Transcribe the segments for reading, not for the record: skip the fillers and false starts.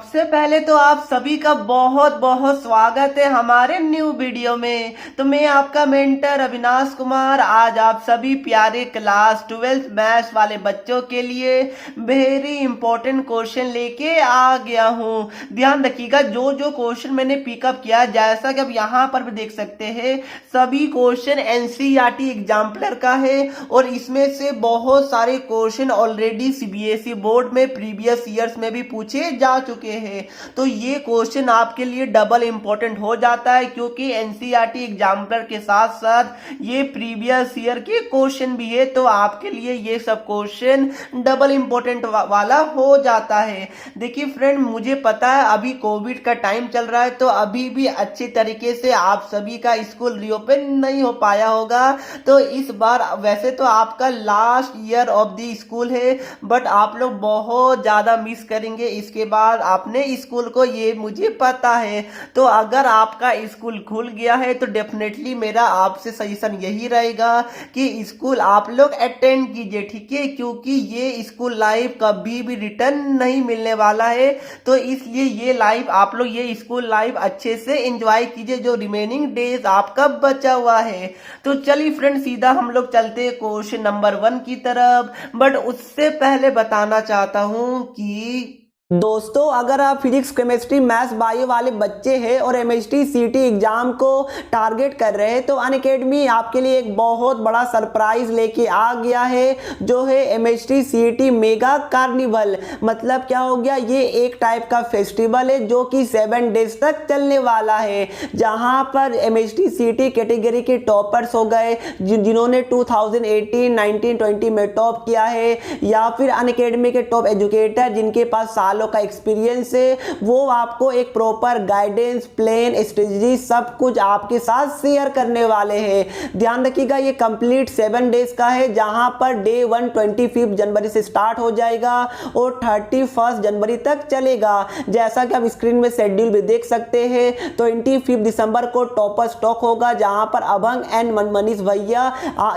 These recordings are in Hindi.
सबसे पहले तो आप सभी का बहुत बहुत स्वागत है हमारे न्यू वीडियो में। तो मैं आपका मेंटर अविनाश कुमार आज आप सभी प्यारे क्लास 12th मैथ्स वाले बच्चों के लिए वेरी इंपॉर्टेंट क्वेश्चन लेके आ गया हूँ। ध्यान रखिएगा, जो जो क्वेश्चन मैंने पिकअप किया जैसा कि आप यहाँ पर भी देख सकते हैं, सभी क्वेश्चन एनसीईआरटी एग्जाम्पलर का है और इसमें से बहुत सारे क्वेश्चन ऑलरेडी सीबीएसई बोर्ड में प्रीवियस ईयर्स में भी पूछे जा चुके हैं। तो ये क्वेश्चन आपके लिए डबल इंपॉर्टेंट हो जाता है क्योंकि एनसीईआरटी एग्जाम्पलर के साथ साथ ये प्रीवियस ईयर के क्वेश्चन भी है, तो आपके लिए ये सब क्वेश्चन डबल इंपॉर्टेंट वाला हो जाता है। देखिए फ्रेंड, मुझे पता है अभी कोविड का टाइम चल रहा है, तो अभी भी अच्छे तरीके से आप सभी का स्कूल रीओपन नहीं हो पाया होगा। तो इस बार वैसे तो आपका last year of the school है, बट आप लोग बहुत ज्यादा मिस करेंगे इसके बाद आपने स्कूल को, ये मुझे पता है। तो अगर आपका स्कूल खुल गया है तो डेफिनेटली मेरा आपसे सजेशन यही रहेगा कि स्कूल आप लोग अटेंड कीजिए, ठीक है, क्योंकि ये स्कूल लाइफ कभी भी रिटर्न नहीं मिलने वाला है। तो इसलिए ये लाइफ आप लोग, ये स्कूल लाइफ अच्छे से एंजॉय कीजिए जो रिमेनिंग डेज आपका बचा हुआ है। तो चलिए फ्रेंड, सीधा हम लोग चलते हैं क्वेश्चन नंबर 1 की तरफ। बट उससे पहले बताना चाहता हूं कि दोस्तों, अगर आप फिजिक्स केमिस्ट्री मैथ्स बायो वाले बच्चे हैं और एमएचटी सीटी एग्जाम को टारगेट कर रहे हैं तो अनअकैडमी आपके लिए एक बहुत बड़ा सरप्राइज लेके आ गया है, जो है एमएचटी सीटी मेगा कार्निवल। मतलब क्या हो गया, ये एक टाइप का फेस्टिवल है जो कि 7 डेज तक चलने वाला है, जहां पर एमएचटी सीटी कैटेगरी के टॉपर्स हो गए जिन्होंने 2018, 19, 20 में टॉप किया है, या फिर अनअकैडमी के टॉप एजुकेटर जिनके पास का एक्सपीरियंस है, वो आपको एक प्रॉपर गाइडेंस, प्लान, स्ट्रेटजी सब कुछ आपके साथ शेयर करने वाले हैं। ध्यान रखिएगा, ये कंप्लीट 7 डेज का है, जहां पर डे 1 25 जनवरी से स्टार्ट हो जाएगा और 31 जनवरी तक चलेगा। जैसा कि आप स्क्रीन में शेड्यूल भी देख सकते हैं, 25 दिसंबर को टॉपर स्टॉक होगा, जहां पर अभंग एंड मनीष भैया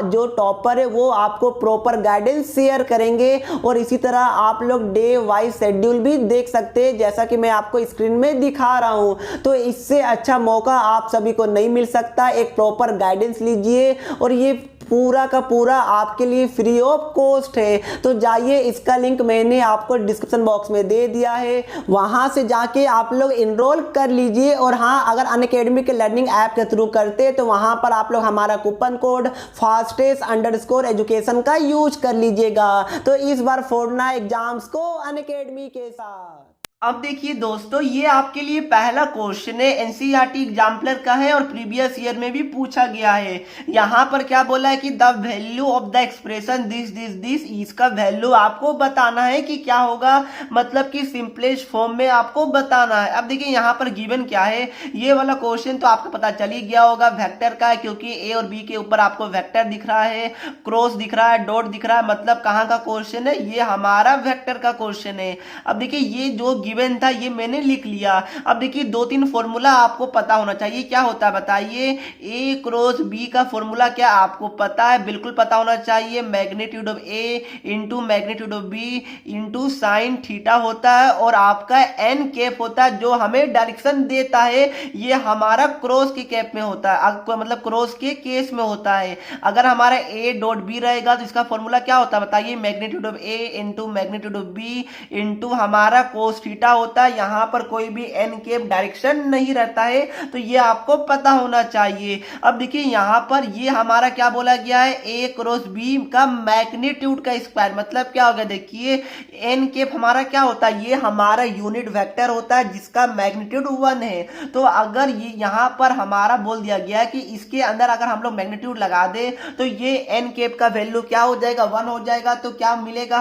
जो टॉपर है वो आपको प्रॉपर गाइडेंस शेयर करेंगे। और इसी तरह आप लोग डे वाइज शेड्यूल भी देख सकते हैं, जैसा कि मैं आपको स्क्रीन में दिखा रहा हूं। तो इससे अच्छा मौका आप सभी को नहीं मिल सकता। एक प्रॉपर गाइडेंस लीजिए और ये पूरा का पूरा आपके लिए फ्री ऑफ कॉस्ट है। तो जाइए, इसका लिंक मैंने आपको डिस्क्रिप्शन बॉक्स में दे दिया है, वहां से जाके आप लोग इनरोल कर लीजिए। और हाँ, अगर अनअकैडमी के लर्निंग ऐप के थ्रू करते तो वहां पर आप लोग हमारा कूपन कोड fastest_education का यूज कर लीजिएगा। तो इस बार फोड़ना एग्जाम्स को अनअकैडमी के साथ। अब देखिए दोस्तों, ये आपके लिए पहला क्वेश्चन है, एनसीईआरटी एग्जाम्पलर का है और प्रीवियस ईयर में भी पूछा गया है। यहाँ पर क्या बोला है कि the value of the expression this this this, इसका वैल्यू आपको बताना है कि क्या होगा, मतलब कि सिंपलेस्ट फॉर्म में आपको बताना है। अब देखिए यहाँ पर गिवन क्या है, ये वाला क्वेश्चन तो आपको पता चल ही गया होगा, वेक्टर का है, क्योंकि ए और बी के ऊपर आपको वेक्टर दिख रहा है, क्रॉस दिख रहा है, डॉट दिख रहा है, मतलब कहाँ का क्वेश्चन है, ये हमारा वेक्टर का क्वेश्चन है। अब देखिए ये जो गिवन था ये मैंने लिख लिया। अब देखिए 2-3 फॉर्मूला आपको पता होना चाहिए, क्या होता है बताइए। ए क्रॉस बी का फॉर्मूला क्या आपको पता है, बिल्कुल पता होना चाहिए। Magnitude of A into magnitude of B into sine theta होता है, और आपका एन कैप होता है जो हमें डायरेक्शन देता है, ये हमारा क्रॉस के कैप में होता है, मतलब क्रॉस के केस में होता है। अगर हमारा ए डॉट बी रहेगा तो इसका फॉर्मूला क्या होता है बताइए, magnitude of A into magnitude of B into हमारा कोस थीटा होता है। यहां पर कोई भी एन कैप डायरेक्शन नहीं रहता है, तो ये आपको पता होना चाहिए। अब देखिए यहां पर ये हमारा क्या बोला गया है, ए क्रॉस बी का मैग्नीट्यूड का स्क्वायर, मतलब क्या होगा देखिए, एन कैप हमारा क्या होता है, ये हमारा यूनिट वेक्टर होता है जिसका मैग्नीट्यूड 1 है। तो अगर ये यहां पर हमारा बोल दिया गया है कि इसके अंदर अगर हम लोग मैग्नीट्यूड लगा दे तो ये एन कैप का वैल्यू क्या हो जाएगा, 1 हो जाएगा। तो क्या मिलेगा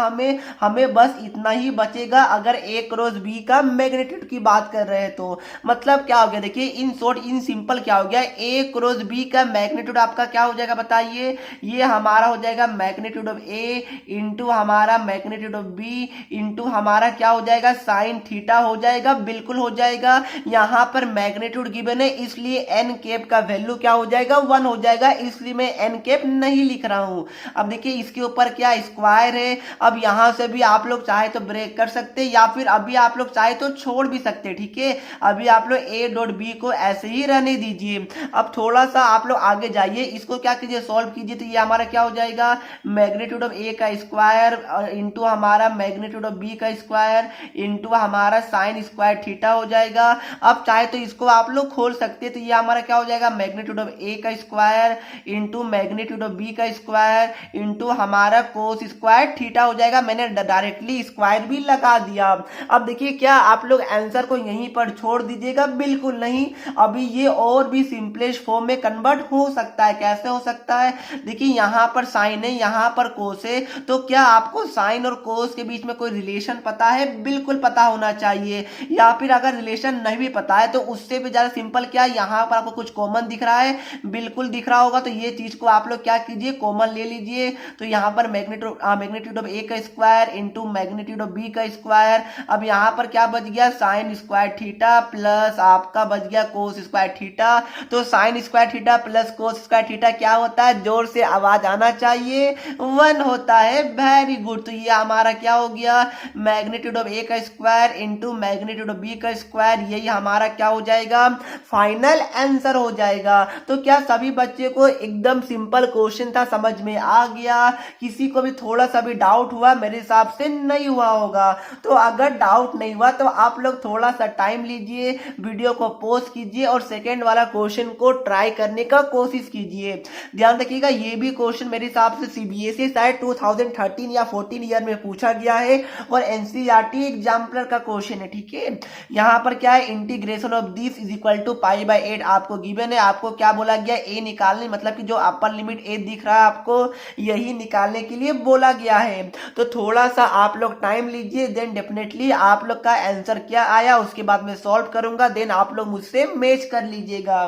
हमें बस इतना ही बचेगा अगर ए क्रॉस बी का मैग्नीट्यूड की बात कर रहे हैं। तो मतलब क्या हो गया देखिए, इन शॉर्ट इन सिंपल क्या हो गया, ए क्रॉस बी का मैग्नीट्यूड आपका क्या हो जाएगा बताइए, ये हमारा हो जाएगा मैग्नीट्यूड ऑफ ए इंटू हमारा मैग्नीट्यूड ऑफ बी इंटू हमारा क्या हो जाएगा, साइन थीटा हो जाएगा, बिल्कुल हो जाएगा। यहां पर मैग्नीट्यूड गिवन है इसलिए एन कैप का वैल्यू क्या हो जाएगा, 1 हो जाएगा, इसलिए मैं एन कैप नहीं लिख रहा हूं। अब देखिए इसके ऊपर क्या स्क्वायर है, अब यहां से भी आप लोग चाहे तो ब्रेक कर सकते हैं, या फिर अभी आप लोग चाहे तो छोड़ भी सकते हैं, ठीक है। अभी आप लोग ए डॉट बी को ऐसे ही रहने दीजिए। अब थोड़ा सा आप लोग आगे जाइए, इसको क्या कीजिए, सॉल्व कीजिए। तो ये हमारा क्या हो जाएगा, मैग्नीट्यूड ऑफ ए का स्क्वायर इंटू हमारा मैग्नीट्यूड ऑफ बी का स्क्वायर इंटू हमारा साइन स्क्वायर थीटा हो जाएगा। अब चाहे तो इसको आप लोग खोल सकते हैं। तो ये हमारा क्या हो जाएगा, मैग्नीट्यूड ऑफ ए का square into magnitude of B का स्क्वायर इंटू हमारा कोस स्क्वायर थीटा हो जाएगा। मैंने डायरेक्टली स्क्वायर भी लगा दिया। अब देखिए, क्या आप लोग आंसर को यहीं पर छोड़ दीजिएगा, बिल्कुल नहीं। अभी ये और भी सिंपलेस्ट फॉर्म में कन्वर्ट हो सकता है। कैसे हो सकता है, देखिए यहाँ पर साइन है, यहाँ पर कोस है, तो क्या आपको साइन और कोस के बीच में कोई रिलेशन पता है, बिल्कुल पता होना चाहिए। या फिर अगर रिलेशन नहीं भी पता है तो उससे भी ज्यादा सिंपल क्या, यहाँ पर आपको कुछ कॉमन दिख रहा है, बिल्कुल दिख रहा होगा। तो ये चीज को आप लोग क्या कीजिए, कॉमन ले लीजिए। तो यहाँ पर मैग्नीट्यूड ऑफ ए का square into magnitude of B का स्क्वायर। अब यहाँ पर क्या बच गया, साइन स्क्वायर थीटा प्लस आपका बच गया कोस स्क्वायर थीटा। तो sine square theta plus cos square theta क्या होता है, जोर से आवाज आना चाहिए, 1 होता है। Very good. तो ये हमारा क्या हो गया, मैग्नीट्यूड ऑफ ए का square into magnitude of B का स्क्वायर। यही हमारा क्या हो जाएगा, फाइनल आंसर हो जाएगा। तो क्या सभी बच्चे को एकदम सिंपल क्वेश्चन था, समझ में आ गया? किसी को भी थोड़ा सा भी डाउट हुआ, मेरे हिसाब से नहीं हुआ होगा। तो अगर डाउट नहीं हुआ तो आप लोग थोड़ा सा टाइम लीजिए, वीडियो को पॉज कीजिए और सेकेंड वाला क्वेश्चन को ट्राई करने का कोशिश कीजिए। ध्यान रखिएगा, ये भी क्वेश्चन मेरे हिसाब से सीबीएसई शायद 2013 या 14 ईयर में पूछा गया है और एनसीईआरटी एग्जाम्पलर का क्वेश्चन है, ठीक है। यहाँ पर क्या है, integration of this is equal to pi by 8 आपको गिवन है। आपको क्या बोला गया, ए निकालने, मतलब कि जो अपर लिमिट ए दिख रहा है आपको, यही निकालने के लिए बोला गया है। तो थोड़ा सा आप लोग टाइम लीजिए, देन डेफिनेटली आप लोग का आंसर क्या आया उसके बाद मैं सॉल्व करूंगा, देन आप लोग मुझसे मैच कर लीजिएगा।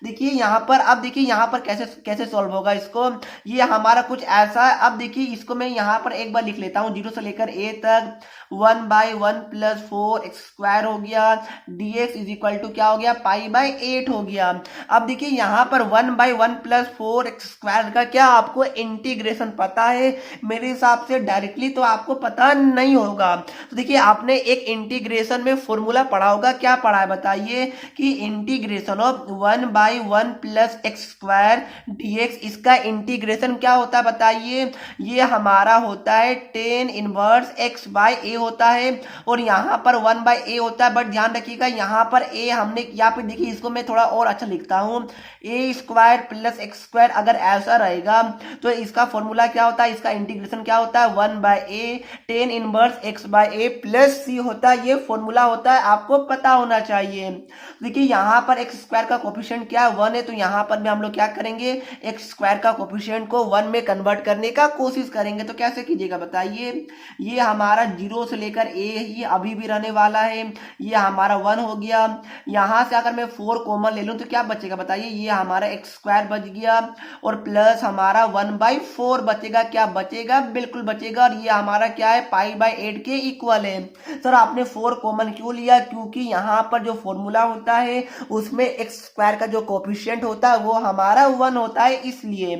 देखिए यहाँ पर, अब देखिए यहाँ पर कैसे कैसे सॉल्व होगा इसको। ये हमारा कुछ ऐसा है। अब देखिए इसको मैं यहाँ पर एक बार लिख लेता हूँ, 0 से लेकर a तक 1/1 प्लस 4x स्क्वायर हो गया, dx इज इक्वल टू क्या हो गया, पाई बाय 8 हो गया। अब देखिए यहाँ पर 1/1 प्लस 4x स्क्वायर का क्या आपको इंटीग्रेशन पता है? मेरे हिसाब से डायरेक्टली तो आपको पता नहीं होगा। तो देखिए आपने एक इंटीग्रेशन में फॉर्मूला पढ़ा होगा, क्या पढ़ा है बताइए, कि integration of 1/1 plus x square dx, इसका इंटीग्रेशन क्या होता है बताइए? ये हमारा होता है tan inverse x by a होता है, और यहाँ पर 1/a होता है। बट ध्यान रखिएगा यहाँ पर a हमने, यहाँ पे देखिए इसको मैं थोड़ा और अच्छा लिखता हूँ, a square plus x square. अगर ऐसा रहेगा तो इसका फॉर्मूला क्या होता है, इसका इंटीग्रेशन क्या होता है, 1/a tan inverse x by a plus c होता है। ये फॉर्मूला होता है, आपको पता होना चाहिए। देखिए यहाँ पर एक्स स्क्वायर का कोफिशिएंट क्या है, 1 है। तो यहाँ पर भी हम लोग क्या करेंगे, एक्स स्क्वायर का कोफिशिएंट को 1 में कन्वर्ट करने का कोशिश करेंगे। तो कैसे कीजिएगा बताइए? ये हमारा 0 से लेकर a ही अभी भी रहने वाला है, ये हमारा 1 हो गया। यहाँ से अगर मैं 4 कॉमन ले लूँ तो क्या बचेगा बताइए? ये हमारा एक्स स्क्वायर बच गया और प्लस हमारा 1/4 बचेगा। क्या बचेगा? बिल्कुल बचेगा। और ये हमारा क्या है, पाई बाय 8 के इक्वल है। सर आपने 4 कॉमन क्यों लिया? क्योंकि यहाँ पर जो फॉर्मूला होता है उसमें एक्स स्क्वायर का जो कोफिशिएंट होता है वो हमारा 1 होता है, इसलिए।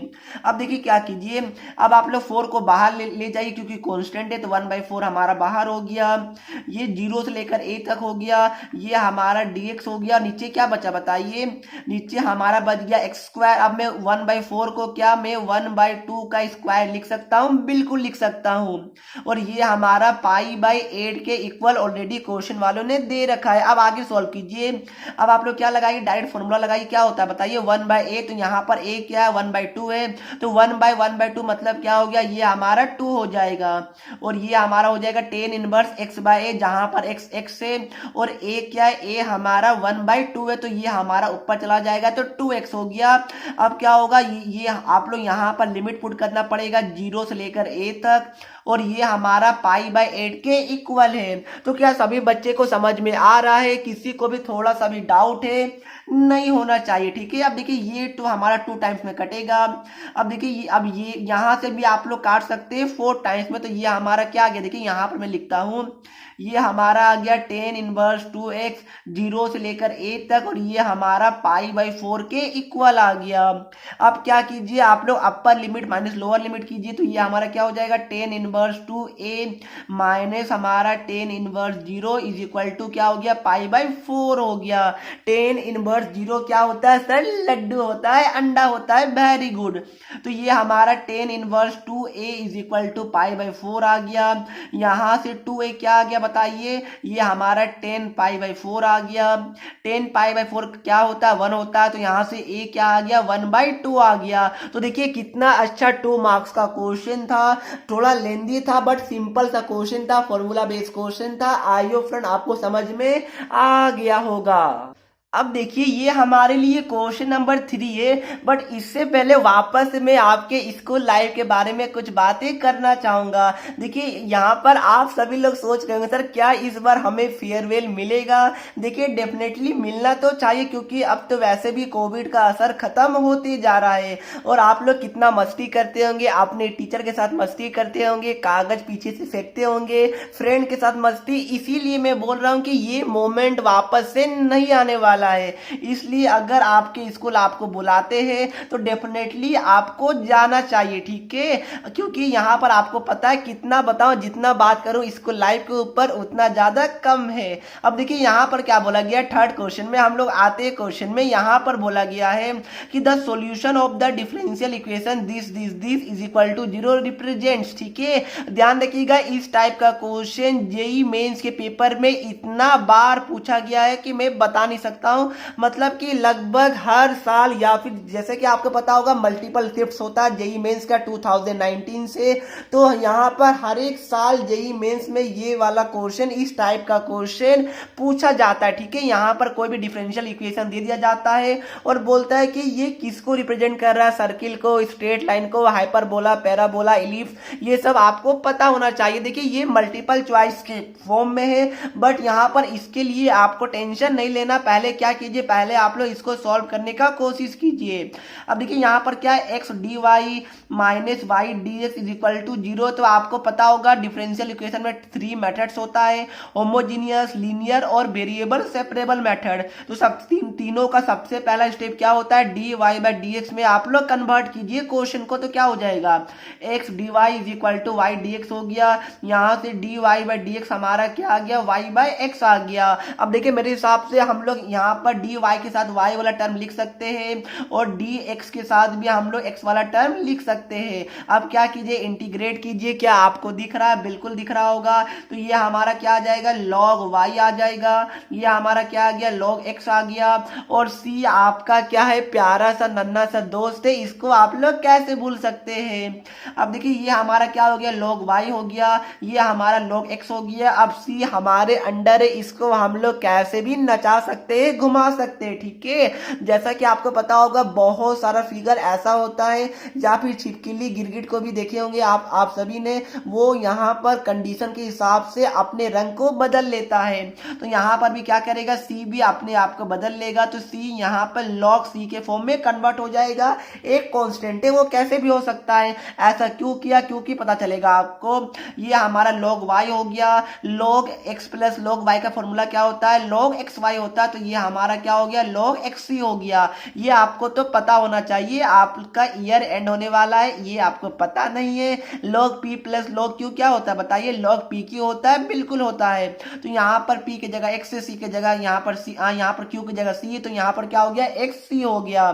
अब देखिए क्या कीजिए, अब आप लोग 4 को बाहर ले जाइए क्योंकि कांस्टेंट है, तो 1/4 हमारा बाहर हो गया। ये 0 से लेकर a तक हो गया, ये हमारा dx हो गया। नीचे क्या बचा बताइए? नीचे हमारा बच गया एक्स स्क्वायर। अब मैं 1/4 को क्या मैं 1/2 का स्क्वायर लिख सकता हूँ, बिल्कुल लिख सकता हूँ। और ये हमारा पाई बाय 8 के इक्वल ऑलरेडी क्वेश्चन वालों ने दे रखा है। अब आगे सॉल्व कीजिए। अब आप लोग क्या लगाइए, डायरेक्ट फॉर्मूला लगाइए। क्या होता है बताइए? 1/a, तो यहाँ पर a क्या है, 1/2 है, तो 1/1/2 मतलब क्या हो गया, ये हमारा 2 हो जाएगा। और ये हमारा हो जाएगा tan inverse x by a, जहां पर x x है और a क्या है, a हमारा 1/2 है, तो ये हमारा ऊपर चला जाएगा तो 2x हो गया। अब क्या होगा, ये आप लोग यहाँ पर लिमिट पुट करना पड़ेगा 0 से लेकर a तक, और ये हमारा पाई बाय 8 के इक्वल है। तो क्या सभी बच्चे को समझ में आ रहा है? किसी को भी थोड़ा सा भी डाउट है? नहीं होना चाहिए, ठीक है। अब देखिए ये 2 हमारा 2 टाइम्स में कटेगा। अब देखिए अब ये यहाँ से भी आप लोग काट सकते हैं 4 टाइम्स में, तो ये हमारा क्या आ गया, देखिए यहाँ पर मैं लिखता हूँ, ये हमारा आ गया टेन इनवर्स 2x 0 से लेकर a तक, और ये हमारा π/4 के इक्वल आ गया। अब क्या कीजिए आप लोग upper limit minus lower limit कीजिए, तो ये हमारा क्या हो जाएगा टेन इनवर्स 2a माइनस हमारा ten inverse 0 is equal to क्या हो गया π/4 हो गया। टेन इनवर्स 0 क्या होता है सर? लड्डू होता है, अंडा होता है। Very good. तो ये हमारा ten inverse 2a is equal to π/4 आ गया। यहां से 2a क्या आ गया बताइए? ये हमारा 10 π/4 आ गया। 10 π/4 क्या होता है? 1 होता है, तो यहां से a क्या आ गया 1/2 आ गया। तो देखिए कितना अच्छा 2 मार्क्स का क्वेश्चन था, थोड़ा लेंदी था बट सिंपल सा क्वेश्चन था, फॉर्मूला बेस्ड क्वेश्चन था। आई होप फ्रेंड आपको समझ में आ गया होगा। अब देखिए ये हमारे लिए क्वेश्चन नंबर 3 है, बट इससे पहले वापस मैं आपके स्कूल लाइफ के बारे में कुछ बातें करना चाहूंगा। देखिए यहाँ पर आप सभी लोग सोच रहे होंगे सर क्या इस बार हमें फेयरवेल मिलेगा? देखिए डेफिनेटली मिलना तो चाहिए, क्योंकि अब तो वैसे भी कोविड का असर खत्म होते जा रहा है। और आप लोग कितना मस्ती करते होंगे, अपने टीचर के साथ मस्ती करते होंगे, कागज पीछे से फेंकते होंगे, फ्रेंड के साथ मस्ती। इसीलिए मैं बोल रहा हूँ कि ये मोमेंट वापस से नहीं आने वाला है। इसलिए अगर आपके स्कूल आपको बुलाते हैं तो डेफिनेटली आपको जाना चाहिए, ठीक है? क्योंकि यहाँ पर आपको पता है कितना बताओ, जितना बात करूं स्कूल लाइफ के ऊपर उतना ज्यादा कम है। अब देखिए यहाँ पर क्या बोला गया, थर्ड क्वेश्चन में हम लोग आते हैं। क्वेश्चन में यहाँ पर बोला गया है कि the solution of the differential equation this is equal to 0 represents. ठीक है, ध्यान रखिएगा इस टाइप का क्वेश्चन जेईई मेंस के पेपर में इतना बार पूछा गया है कि मैं बता नहीं सकता। मतलब कि लगभग हर साल, या फिर जैसे कि आपको पता होगा मल्टीपल शिफ्ट्स होता है जेईई मेंस का 2019 से, तो यहाँ पर हर एक साल जेईई मेंस में ये वाला क्वेश्चन, इस टाइप का क्वेश्चन पूछा जाता है। ठीक है, यहाँ पर कोई भी डिफरेंशियल इक्वेशन दे दिया जाता है और बोलता है कि ये किसको रिप्रेजेंट कर रहा है, सर्किल को, स्ट्रेट लाइन को, हाइपरबोला, पैराबोला, इलिप्स, ये सब आपको पता होना चाहिए। देखिए ये मल्टीपल चॉइस के फॉर्म में है, बट यहाँ पर इसके लिए आपको टेंशन नहीं लेना। पहले क्या कीजिए, पहले आप लोग इसको सॉल्व करने का कोशिश कीजिए। अब देखिए यहाँ पर क्या है, x d y minus y d x is equal to 0। तो आपको पता होगा डिफरेंशियल इक्वेशन में 3 मेथड्स होता है, होमोजीनियस, लीनियर और वेरिएबल सेपरेबल मेथड। तो सब तीनों का सबसे पहला स्टेप क्या होता है, d y by d x में आप लोग कन्वर्ट कीजिए क्वेश्चन को। तो क्या हो जाएगा, x d y is equal to y d x हो गया। यहाँ से d y by d x हमारा क्या आ गया, वाई बाई एक्स आ गया। अब देखिए मेरे हिसाब से हम लोग यहाँ पर डी वाई के साथ वाई वाला टर्म लिख सकते हैं, और डी एक्स के साथ भी हम लोग एक्स वाला टर्म लिख सकते हैं। अब क्या कीजिए, इंटीग्रेट कीजिए। क्या आपको दिख रहा है? बिल्कुल दिख रहा होगा। तो ये हमारा क्या आ जाएगा, लॉग वाई आ जाएगा। ये हमारा क्या आ गया, लॉग एक्स आ गया। और सी आपका क्या है, प्यारा सा नन्ना सा दोस्त है, इसको आप लोग कैसे भूल सकते हैं। अब देखिए ये हमारा क्या हो गया, लॉग वाई हो गया, ये हमारा लॉग एक्स हो गया। अब सी हमारे अंडर है, इसको हम लोग कैसे भी नचा सकते हैं, घुमा सकते हैं। ठीक है, जैसा कि आपको पता होगा बहुत सारा फिगर ऐसा होता है, या फिर छिपकली गिरगिट को भी देखे होंगे आप सभी ने, वो यहाँ पर कंडीशन के हिसाब से अपने रंग को बदल लेता है। तो यहाँ पर भी क्या करेगा, सी भी अपने आप को बदल लेगा। तो सी यहाँ पर लॉग सी के फॉर्म में कन्वर्ट हो जाएगा। एक कांस्टेंट है, वो कैसे भी हो सकता है। ऐसा क्यों किया, क्योंकि पता चलेगा आपको। ये हमारा लॉग वाई हो गया, log x plus log y का फॉर्मूला क्या होता है, लॉग एक्स वाई होता है। तो ये हमारा क्या हो गया, लॉग एक्स सी हो गया। ये आपको तो पता होना चाहिए, आपका ईयर एंड होने वाला है, ये आपको पता नहीं है। Log P plus log Q क्या होता है बताइए, लॉग पी क्यू होता है, बिल्कुल होता है। तो यहाँ पर पी की जगह एक्स, सी की जगह यहाँ पर सी, यहाँ पर क्यू की जगह सी, तो यहाँ पर क्या हो गया, एक्स सी हो गया।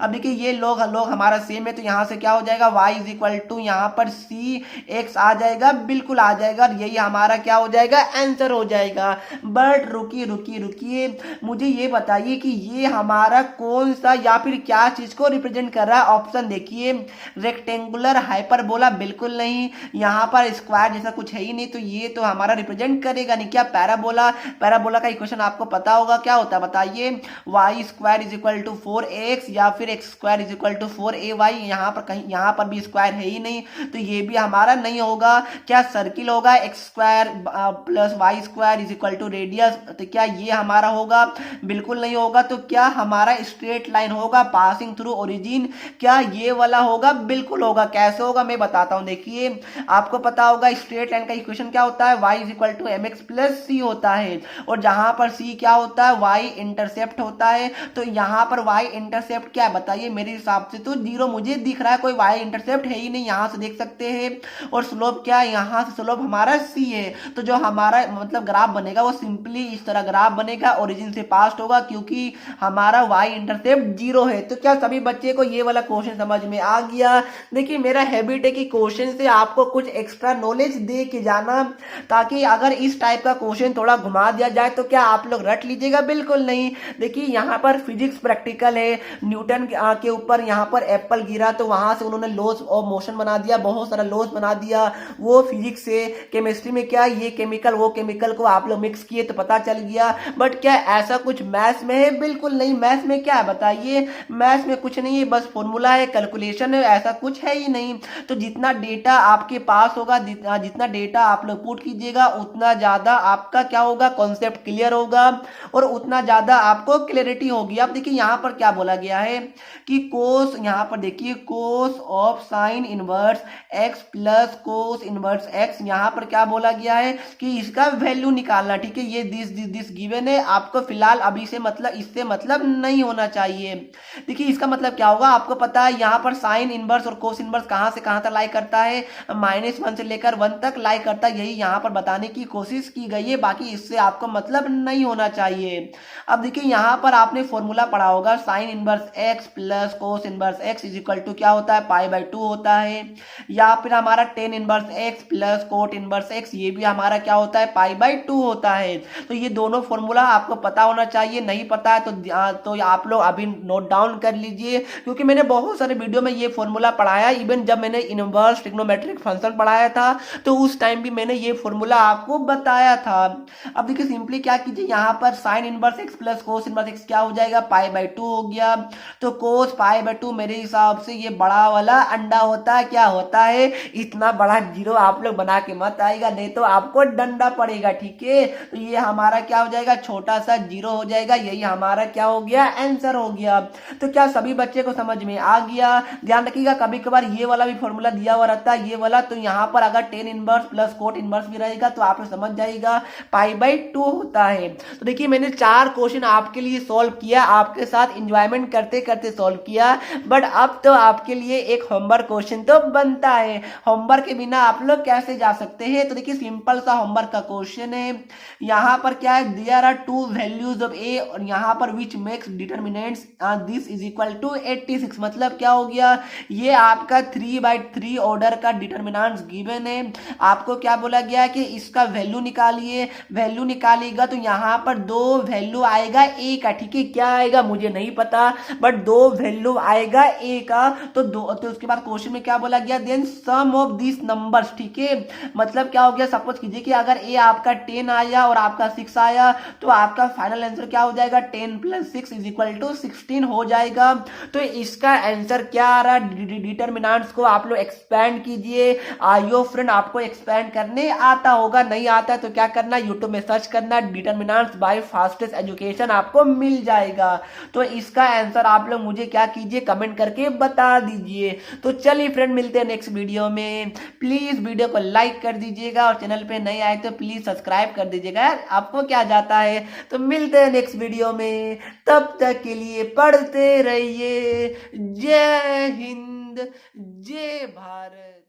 अब देखिए ये लॉग हमारा सेम है, तो यहाँ से क्या हो जाएगा, वाई इज इक्वल टू यहाँ पर सी एक्स आ जाएगा, बिल्कुल आ जाएगा। यही हमारा क्या हो जाएगा, आंसर हो जाएगा। बट रुकिए रुकिए रुकिए, मुझे ये बताइए कि ये हमारा कौन सा या फिर क्या चीज को रिप्रेजेंट कर रहा है। ऑप्शन देखिए, रेक्टेंगुलर, हाइपरबोला, बिल्कुल नहीं। यहाँ पर स्क्वायर जैसा कुछ है ही नहीं, तो ये तो हमारा रिप्रेजेंट करेगा नहीं। क्या पैराबोला, पैराबोला का इक्वेशन आपको पता होगा क्या होता है बताइए, y square is equal to 4x या फिर x square is equal to 4ay। यहाँ पर कहीं, यहाँ पर भी स्क्वायर है ही नहीं, तो ये भी हमारा नहीं होगा। क्या सर्किल होगा, x square plus y square is equal to radius, तो क्या ये हमारा होगा, बिल्कुल नहीं होगा। तो क्या हमारा स्ट्रेट लाइन होगा पासिंग थ्रू ओरिजिन, क्या ये वाला होगा? बिल्कुल होगा। कैसे होगा मैं बताता हूं। देखिए आपको पता होगा स्ट्रेट लाइन का इक्वेशन क्या होता है, y is equal to M X plus C होता है, और जहां पर c क्या होता है, y इंटरसेप्ट होता है। तो यहां पर y इंटरसेप्ट क्या है बताइए, मेरे हिसाब से तो जीरो मुझे दिख रहा है, कोई y इंटरसेप्ट है ही नहीं, यहां से देख सकते हैं। और स्लोप क्या है, यहां से स्लोप हमारा c है। तो जो हमारा मतलब ग्राफ बनेगा वो सिंपली इस तरह ग्राफ बनेगा, ओरिजिन से पास्ट होगा, क्योंकि हमारा y इंटरसेप्ट जीरो है। तो क्या सभी बच्चे को ये वाला क्वेश्चन समझ में आ गया? देखिए मेरा हैबिट है कि क्वेश्चन से आपको कुछ एक्स्ट्रा नॉलेज दे के जाना, ताकि अगर इस टाइप का क्वेश्चन थोड़ा घुमा दिया जाए तो क्या आप लोग रट लीजिएगा? बिल्कुल नहीं। देखिए यहाँ पर फिजिक्स प्रैक्टिकल है, न्यूटन के ऊपर यहाँ पर एप्पल गिरा तो वहां से उन्होंने लॉस ऑफ मोशन बना दिया, बहुत सारा लॉस बना दिया, वो फिजिक्स से। केमिस्ट्री में क्या, ये केमिकल वो केमिकल को आप लोग मिक्स किए तो पता चल गया। बट क्या ऐसा कुछ मैथ्स में है? बिल्कुल नहीं। मैथ्स में क्या है बताइए, मैथ्स में कुछ नहीं है, बस फॉर्मूला है, कैलकुलेशन है, ऐसा कुछ है ही नहीं। तो जितना डेटा आपके पास होगा, जितना डेटा आप लोग पुट कीजिएगा, उतना ज्यादा आपका क्या होगा, कॉन्सेप्ट क्लियर होगा, और उतना ज्यादा आपको क्लियरिटी होगी। अब देखिए यहाँ पर क्या बोला गया है कि कोस, यहाँ पर देखिए cos of sine inverse x plus cos inverse x, यहाँ पर क्या बोला गया है कि इसका वैल्यू निकालना। ठीक है, ये दिस गिवन है, आपको फिलहाल अभी से मतलब इससे मतलब नहीं होना चाहिए। देखिए इसका मतलब क्या होगा, आपको पता है यहाँ पर साइन इनवर्स और कोस इनवर्स कहां से कहां तक लाई करता है, -1 से लेकर 1 तक लाई करता है। यही यहाँ पर बताने की कोशिश की गई है, बाकी इससे आपको मतलब नहीं होना चाहिए। अब देखिए यहाँ पर आपने फॉर्मूला पढ़ा होगा, sine inverse x plus cos inverse x is equal to क्या होता है, π/2 होता है। या फिर हमारा ten inverse x plus cot inverse x, ये भी हमारा क्या होता है, π/2 होता है। तो ये दोनों फॉर्मूला आपको पता होना चाहिए, नहीं पता है तो आप लोग अभी नोट डाउन कर लीजिए, क्योंकि मैंने बहुत सारे वीडियो में ये फॉर्मूला पढ़ाया। इवन जब मैंने इनवर्स ट्रिग्नोमेट्रिक फंक्शन पढ़ाया था तो उस टाइम भी मैंने ये फॉर्मूला आपको बताया था। अब देखिए सिंपली क्या कीजिए, यहाँ पर sign inverse x plus cos inverse x क्या हो जाएगा, π/2 हो गया। तो कोस π/2 मेरे हिसाब से ये बड़ा वाला अंडा होता है, क्या होता है, इतना बड़ा जीरो आप लोग बना के मत आएगा, नहीं तो आपको डंडा पड़ेगा। ठीक है, तो ये हमारा क्या हो जाएगा, छोटा सा जीरो हो जाएगा, यही हमारा क्या हो गया, आंसर हो गया। तो क्या सभी बच्चे को समझ में आ गया? ध्यान रखिएगा कभी कभार ये वाला भी फॉर्मूला दिया हुआ रहता है, ये वाला, तो यहाँ पर अगर tan inverse plus cot inverse भी रहेगा तो आप समझ जाइएगा π/2 होता है। तो देखिए मैंने 4 क्वेश्चन आपके लिए सॉल्व किया, आपके साथ एंजॉयमेंट करते करते सॉल्व किया। बट अब तो आपके लिए एक होमवर्क क्वेश्चन तो बनता है, होमवर्क के बिना आप लोग कैसे जा सकते हैं? तो देखिए सिंपल सा होमवर्क का क्वेश्चन है। यहाँ पर क्या है, there are 2 values of a, और यहाँ पर which makes determinants this is equal to 86। मतलब क्या हो गया, ये आपका 3/3 ऑर्डर का डिटर्मिनेंट्स गिवन है। आपको क्या बोला गया है कि इसका वैल्यू निकालिए। वैल्यू निकालिएगा तो यहाँ पर 2 वैल्यू आएगा ए का। ठीक है, क्या आएगा मुझे नहीं पता, बट 2 वैल्यू आएगा ए का। तो उसके बाद क्वेश्चन में क्या बोला गया, then sum of this numbers. ठीक है, मतलब क्या हो गया, सपोज कीजिए कि अगर ए आपका 10 आया और आपका 6 आया, तो आपका फाइनल आंसर क्या हो जाएगा, 10 + 6 इज इक्वल टू 16 हो जाएगा। तो इसका आंसर क्या आ रहा है, डिटर्मिनेंट्स को आप लोग एक्सपेंड कीजिए। आइयो फ्रेंड, आपको एक्सपेंड करने आता होगा, नहीं आता है तो क्या करना, यूट्यूब में सर्च करना डिटर्मिनेंट्स बाय फास्टेस्ट एजुकेशन, आपको मिल जाएगा। तो इसका आंसर आप लोग मुझे क्या कीजिए, कमेंट करके बता दीजिए। तो चलिए फ्रेंड, मिलते हैं नेक्स्ट वीडियो में। प्लीज वीडियो को लाइक कर दीजिएगा, और चैनल पे नए आए तो प्लीज सब्सक्राइब कर दीजिएगा यार, आपको क्या जाता है। तो मिलते हैं नेक्स्ट वीडियो में, तब तक के लिए पढ़ते रहिए। जय हिंद, जय भारत।